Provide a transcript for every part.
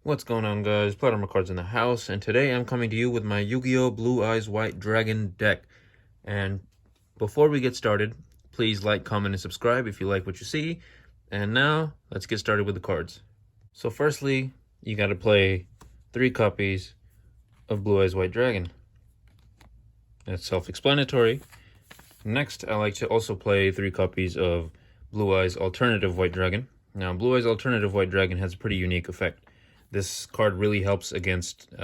What's going on, guys? Platinum Cards in the house, and today I'm coming to you with my Yu-Gi-Oh! Blue Eyes White Dragon deck. And before we get started, please like, comment, and subscribe if you like what you see. And now, let's get started with the cards. So firstly, you gotta play 3 copies of Blue Eyes White Dragon. That's self-explanatory. Next, I like to also play 3 copies of Blue Eyes Alternative White Dragon. Now, Blue Eyes Alternative White Dragon has a pretty unique effect. This card really helps against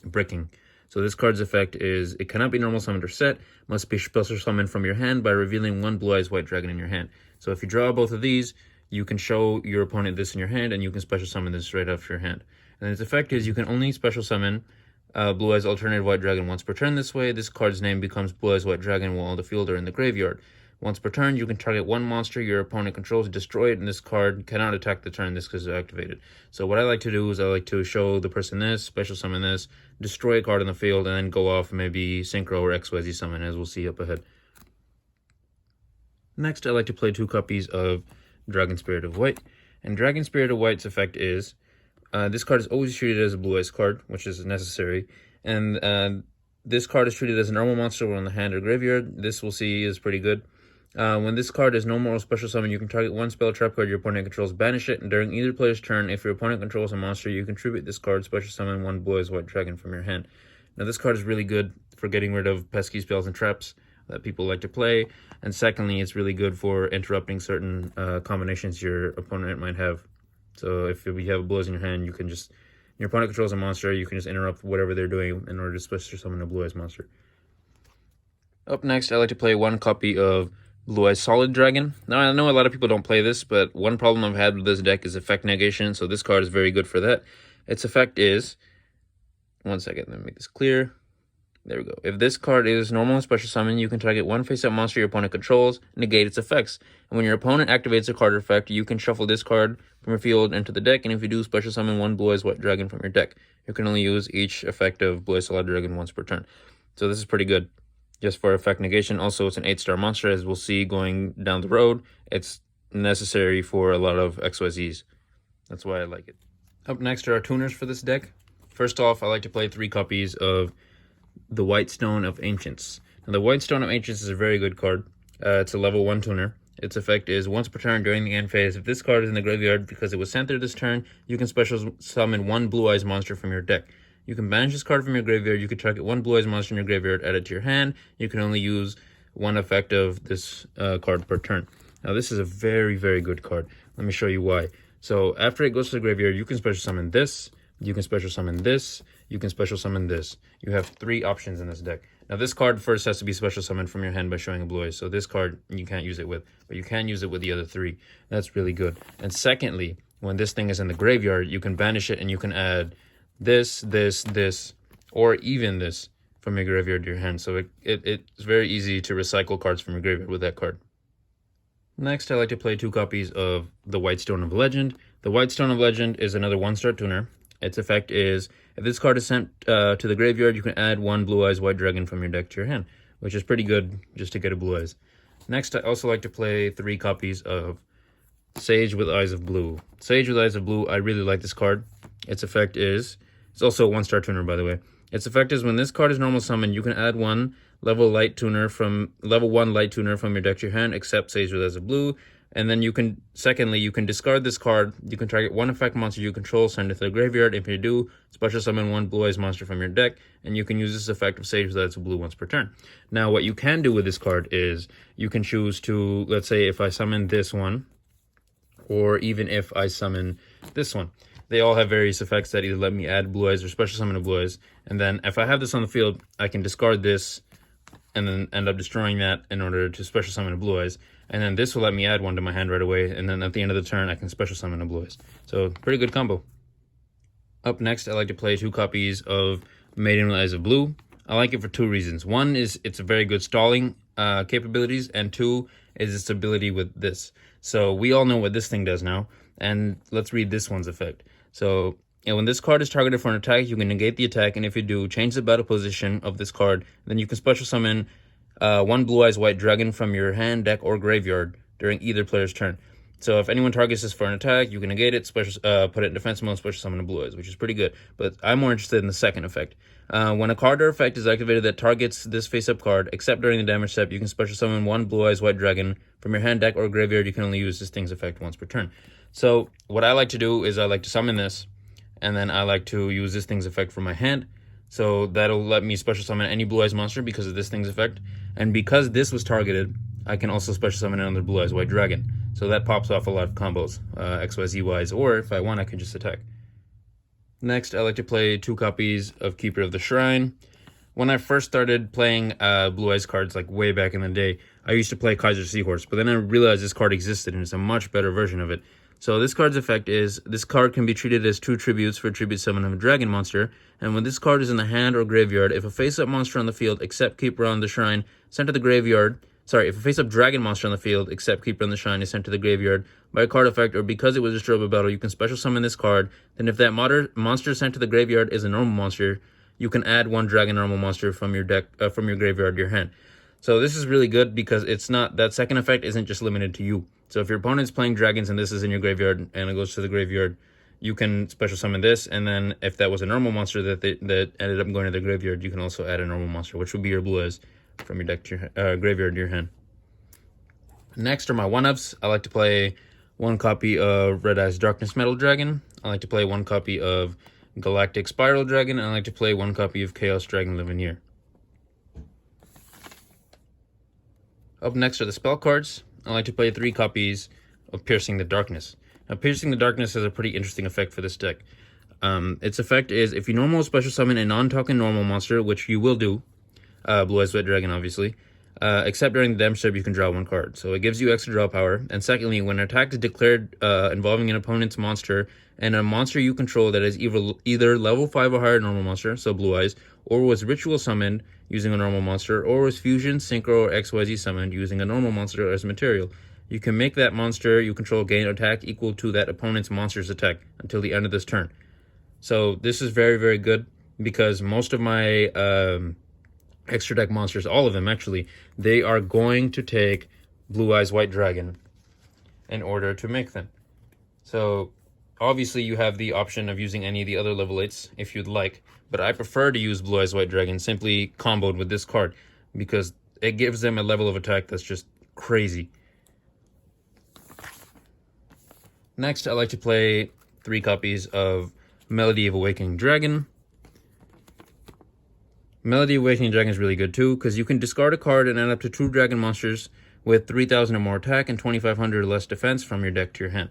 bricking. So this card's effect is, it cannot be normal summoned or set, must be special summoned from your hand by revealing 1 Blue Eyes White Dragon in your hand. So if you draw both of these, you can show your opponent this in your hand, and you can special summon this right after your hand. And its effect is, you can only special summon Blue Eyes Alternative White Dragon once per turn. This way, this card's name becomes Blue Eyes White Dragon while on the field or in the graveyard. Once per turn, you can target 1 monster your opponent controls, destroy it, and this card cannot attack the turn this is activated. So what I like to do is I like to show the person this, special summon this, destroy a card on the field, and then go off and maybe Synchro or XYZ summon, as we'll see up ahead. Next, I like to play 2 copies of Dragon Spirit of White. And Dragon Spirit of White's effect is, this card is always treated as a Blue Eyes card, which is necessary. And this card is treated as a normal monster when on the hand or graveyard. This we'll see is pretty good. When this card is normal or special summon, you can target 1 spell trap card your opponent controls, banish it, and during either player's turn, if your opponent controls a monster, you contribute this card, special summon 1 Blue Eyes White Dragon from your hand. Now this card is really good for getting rid of pesky spells and traps that people like to play, and secondly, it's really good for interrupting certain combinations your opponent might have. So if you have a Blue Eyes in your hand, you can just, your opponent controls a monster, you can just interrupt whatever they're doing in order to special summon a Blue Eyes monster. Up next, I like to play 1 copy of Blue Eyes Solid Dragon. Now, I know a lot of people don't play this, but one problem I've had with this deck is effect negation, so this card is very good for that. Its effect is, one second, let me make this clear. There we go. If this card is normal and special summon, you can target 1 face-up monster your opponent controls, negate its effects. And when your opponent activates a card effect, you can shuffle this card from your field into the deck, and if you do, special summon 1 Blue Eyes White Dragon from your deck. You can only use each effect of Blue Eyes Solid Dragon once per turn. So this is pretty good. Just for effect negation. Also, it's an 8-star monster, as we'll see going down the road. It's necessary for a lot of XYZs. That's why I like it. Up next are our tuners for this deck. First off, I like to play 3 copies of the White Stone of Ancients. Now, the White Stone of Ancients is a very good card. It's a level 1 tuner. Its effect is, once per turn during the end phase, if this card is in the graveyard because it was sent there this turn, you can special summon 1 Blue Eyes monster from your deck. You can banish this card from your graveyard. You can target 1 Blue Eyes monster in your graveyard, add it to your hand. You can only use 1 effect of this card per turn. Now, this is a very, very good card. Let me show you why. So, after it goes to the graveyard, you can special summon this. You can special summon this. You can special summon this. You have 3 options in this deck. Now, this card first has to be special summoned from your hand by showing a Blue Eyes. So, this card you can't use it with, but you can use it with the other 3. That's really good. And secondly, when this thing is in the graveyard, you can banish it and you can add this, or even this from your graveyard to your hand. So it's very easy to recycle cards from your graveyard with that card. Next, I like to play 2 copies of the White Stone of Legend. The White Stone of Legend is another 1-star tuner. Its effect is, if this card is sent to the graveyard, you can add 1 Blue Eyes White Dragon from your deck to your hand, which is pretty good just to get a Blue Eyes. Next, I also like to play 3 copies of Sage with Eyes of Blue. Sage with Eyes of Blue, I really like this card. Its effect is, it's also a 1-star tuner, by the way. Its effect is, when this card is normal summoned, you can add 1 level 1 light tuner from your deck to your hand, except Sage with Eyes of Blue. And then you can, secondly, you can discard this card. You can target 1 effect monster you control, send it to the graveyard. If you do, special summon 1 Blue Eyes monster from your deck, and you can use this effect of Sage with Eyes of Blue once per turn. Now, what you can do with this card is, you can choose to, let's say, if I summon this one, or even if I summon this one. They all have various effects that either let me add Blue Eyes or special summon a Blue Eyes. And then if I have this on the field, I can discard this and then end up destroying that in order to special summon a Blue Eyes. And then this will let me add 1 to my hand right away. And then at the end of the turn, I can special summon a Blue Eyes. So pretty good combo. Up next, I like to play 2 copies of Maiden with Eyes of Blue. I like it for 2 reasons. One is it's a very good stalling capabilities, and 2 is its ability with this. So we all know what this thing does now. And let's read this one's effect. So, when this card is targeted for an attack, you can negate the attack, and if you do, change the battle position of this card. Then you can special summon 1 Blue Eyes White Dragon from your hand, deck, or graveyard during either player's turn. So if anyone targets this for an attack, you can negate it, special, put it in defense mode, special summon a Blue Eyes, which is pretty good. But I'm more interested in the second effect. When a card or effect is activated that targets this face-up card, except during the damage step, you can special summon one Blue Eyes White Dragon from your hand, deck, or graveyard. You can only use this thing's effect once per turn. So what I like to do is I like to summon this, and then I like to use this thing's effect from my hand. So that'll let me special summon any Blue Eyes monster because of this thing's effect. And because this was targeted, I can also special summon another Blue Eyes White Dragon. So that pops off a lot of combos, XYZ wise, or if I want, I can just attack. Next, I like to play 2 copies of Keeper of the Shrine. When I first started playing Blue Eyes cards, like way back in the day, I used to play Kaiser Seahorse, but then I realized this card existed and it's a much better version of it. So this card's effect is, this card can be treated as 2 tributes for a tribute summon of a dragon monster, and when this card is in the hand or graveyard, if a face-up monster on the field except Keeper on the Shrine sent to the graveyard, if a face-up dragon monster on the field except Keeper on the Shrine is sent to the graveyard by a card effect or because it was destroyed by battle, you can special summon this card. Then if that monster sent to the graveyard is a normal monster, you can add 1 dragon normal monster from your deck, from your graveyard to your hand. So this is really good because it's not, that second effect isn't just limited to you. So if your opponent's playing dragons and this is in your graveyard and it goes to the graveyard, you can special summon this, and then if that was a normal monster that ended up going to the graveyard, you can also add a normal monster, which would be your Blue Eyes from your deck to your graveyard to your hand. Next are my 1-ups. I like to play 1 copy of Red Eyes Darkness Metal Dragon. I like to play 1 copy of Galactic Spiral Dragon, and I like to play 1 copy of Chaos Dragon Liveneer. Up next are the spell cards. I like to play 3 copies of Piercing the Darkness. Now, Piercing the Darkness has a pretty interesting effect for this deck. Its effect is, if you normal special summon a non-token normal monster, which you will do, Blue Eyes White Dragon, obviously, except during the damage step, you can draw 1 card. So it gives you extra draw power. And secondly, when an attack is declared involving an opponent's monster, and a monster you control that is either level 5 or higher normal monster, so Blue Eyes, or was ritual summoned using a normal monster, or was fusion, synchro, or XYZ summoned using a normal monster as material, you can make that monster you control gain attack equal to that opponent's monster's attack until the end of this turn. So this is very, very good because most of my extra deck monsters, all of them actually, they are going to take Blue Eyes White Dragon in order to make them. So obviously you have the option of using any of the other level 8s if you'd like, but I prefer to use Blue Eyes White Dragon simply comboed with this card because it gives them a level of attack that's just crazy. Next, I like to play 3 copies of Melody of Awakening Dragon. Melody of Awakening Dragon is really good too, because you can discard a card and add up to 2 dragon monsters with 3,000 or more attack and 2,500 or less defense from your deck to your hand.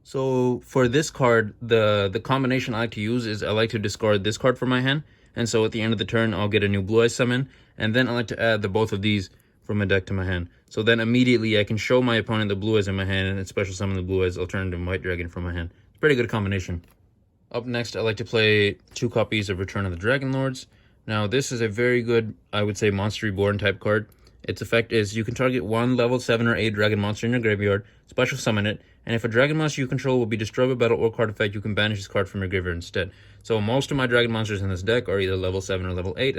So for this card, the combination I like to use is I like to discard this card from my hand, and so at the end of the turn, I'll get a new Blue Eyes summon, and then I like to add both of these from my deck to my hand. So then immediately I can show my opponent the Blue Eyes in my hand and special summon the Blue Eyes Alternative White Dragon from my hand. It's a pretty good combination. Up next, I like to play 2 copies of Return of the Dragon Lords. Now, this is a very good, I would say, Monster Reborn type card. Its effect is you can target 1 level 7 or 8 dragon monster in your graveyard, special summon it, and if a dragon monster you control will be destroyed by battle or card effect, you can banish this card from your graveyard instead. So most of my dragon monsters in this deck are either level 7 or level 8,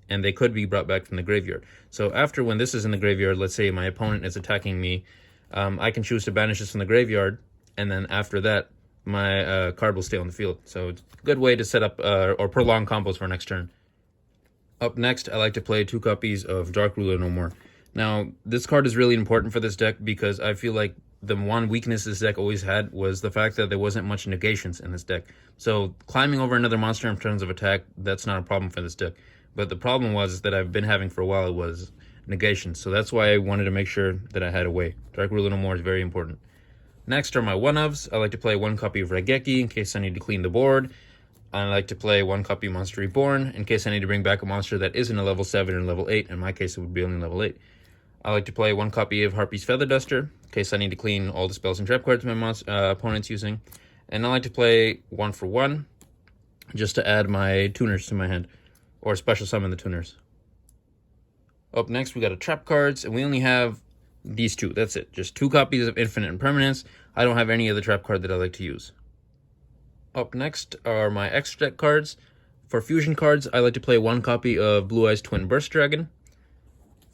and they could be brought back from the graveyard. So after, when this is in the graveyard, let's say my opponent is attacking me, I can choose to banish this from the graveyard, and then after that, my card will stay on the field. So it's a good way to set up or prolong combos for next turn. Up next, I like to play 2 copies of Dark Ruler No More. Now, this card is really important for this deck because I feel like the one weakness this deck always had was the fact that there wasn't much negations in this deck. So climbing over another monster in terms of attack, that's not a problem for this deck. But the problem was that I've been having for a while was negations. So that's why I wanted to make sure that I had a way. Dark Ruler No More is very important. Next are my 1-ofs. I like to play 1 copy of Raigeki in case I need to clean the board. I like to play 1 copy of Monster Reborn in case I need to bring back a monster that isn't a level 7 or level 8. In my case, it would be only level 8. I like to play 1 copy of Harpy's Feather Duster in case I need to clean all the spells and trap cards my opponent's using. And I like to play 1 for 1 just to add my tuners to my hand, or special summon the tuners. Up next, we got a trap cards, and we only have these 2. That's it. Just 2 copies of Infinite Impermanence. I don't have any other trap card that I like to use. Up next are my extra deck cards. For fusion cards, I like to play 1 copy of Blue Eyes Twin Burst Dragon.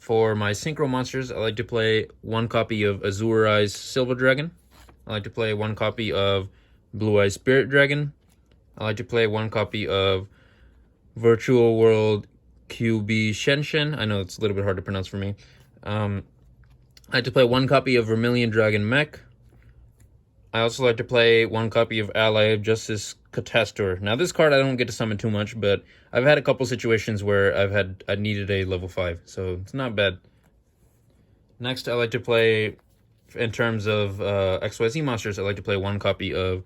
For my synchro monsters, I like to play one copy of Azure Eyes Silver Dragon. I like to play one copy of Blue Eyes Spirit Dragon. I like to play one copy of Virtual World QB Shenshen. I know it's a little bit hard to pronounce for me. I like to play one copy of Vermilion Dragon Mech. I also like to play one copy of Ally of Justice Catastor. Now this card I don't get to summon too much, but I've had a couple situations where I needed a level 5, so it's not bad. Next, I like to play, in terms of XYZ monsters, I like to play one copy of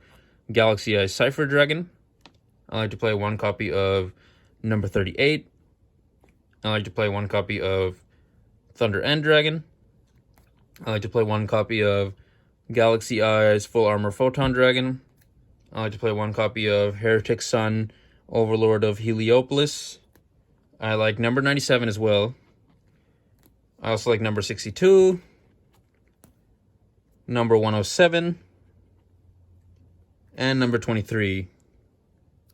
Galaxy Eyes Cypher Dragon. I like to play one copy of number 38. I like to play one copy of Thunder End Dragon. I like to play one copy of Galaxy Eyes Full Armor Photon Dragon. I like to play one copy of Heretic Sun, Overlord of Heliopolis. I like number 97 as well. I also like number 62, number 107, and number 23.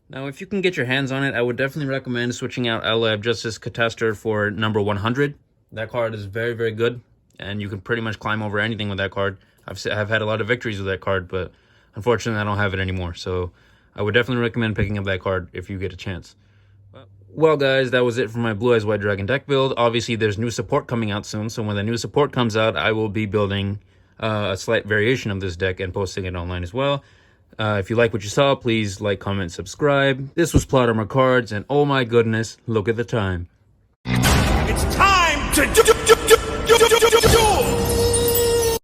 Now, if you can get your hands on it, I would definitely recommend switching out Ally of Justice Catastor for number 100. That card is very, very good, and you can pretty much climb over anything with that card. I've had a lot of victories with that card, but unfortunately, I don't have it anymore. So I would definitely recommend picking up that card if you get a chance. Well, guys, that was it for my Blue Eyes White Dragon deck build. Obviously, there's new support coming out soon, so when the new support comes out, I will be building a slight variation of this deck and posting it online as well. If you like what you saw, please like, comment, subscribe. This was Plot Armor Cards, and oh my goodness, look at the time. It's time to do